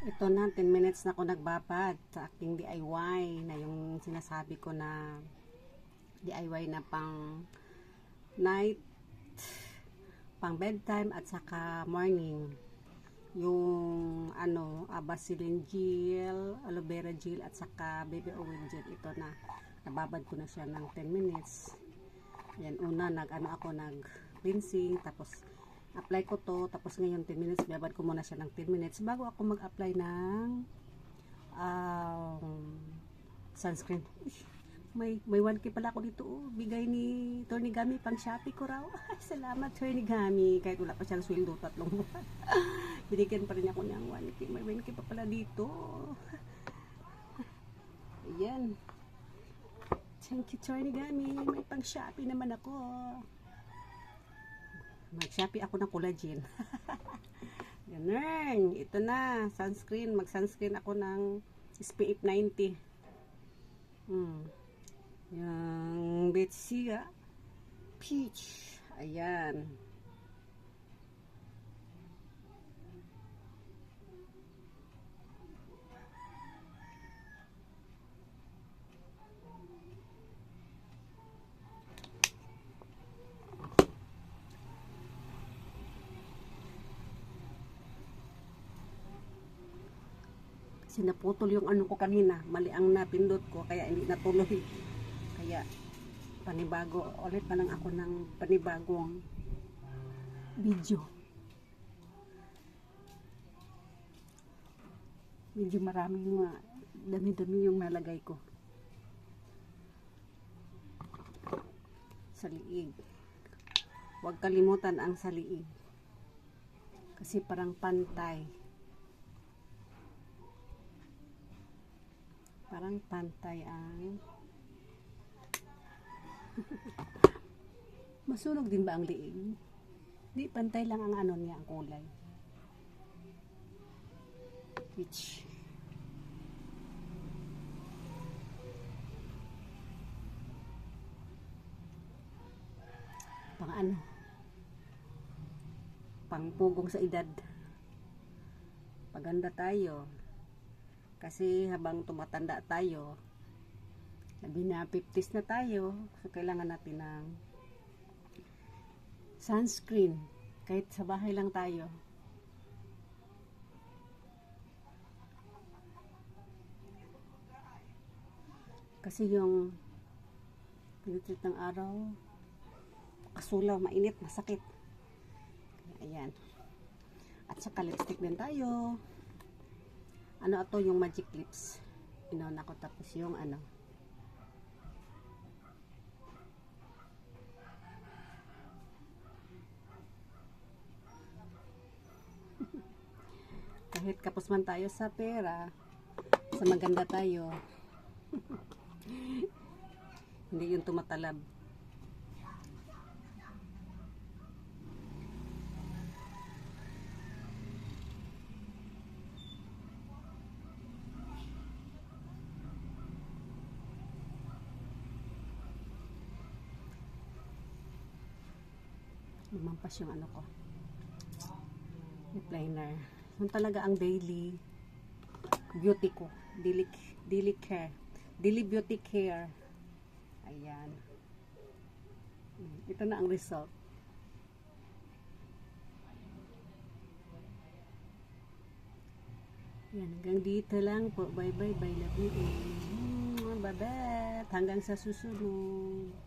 Ito na, 10 minutes na ako nagbabad sa aking DIY na yung sinasabi ko na DIY na pang night, pang bedtime at saka morning. Yung basilin gel, aloe vera gel at saka baby oil gel. Ito na, nababad ko na siya ng 10 minutes. Yan, una nag cleansing, tapos apply ko to, tapos ngayon 10 minutes, babad ko muna siya ng 10 minutes bago ako mag-apply ng sunscreen. May 1K pala ako dito, bigay ni Tornigami pang Shopee ko raw. Salamat Tornigami, kahit wala pa siyang sweldo 3 buwan. Binigyan pa rin ako niyang 1K, may 1K pa pala dito. Ayan, thank you Tornigami, may pang Shopee naman ako. Mag-Shopee ako ng collagen. Ganun. Ito na, sunscreen. Mag-sunscreen ako ng SPF 90. Yung Betsia Peach. Ayan. Sinaputol yung ko kanina, mali ang napindot ko kaya hindi natuloy, kaya panibago ulit pa lang ako ng panibagong video. Medyo maraming dami-dami yung nalagay ko sa liig. Huwag kalimutan ang sa liig kasi parang pantay ang masunog din ba ang liig? Di, pantay lang ang niya, ang kulay. Peach. Pang pugong sa edad. Paganda tayo. Kasi habang tumatanda tayo, sabi na 50s na tayo, so kailangan natin ng sunscreen kahit sa bahay lang tayo. Kasi yung pinutrit ng araw, kasulaw, mainit, masakit. Ayan. At saka lipstick din tayo. Ito yung magic lips. Inon ako, tapos yung kahit kapos man tayo sa pera, sa maganda tayo. Hindi yung tumatalab. Lumampas yung ko, lip liner. Yung talaga ang daily beauty ko, daily care, daily beauty care. Ayan, ito na ang result. Yan, hanggang dito lang po. Bye bye, love you. Babet, hanggang sa susunod.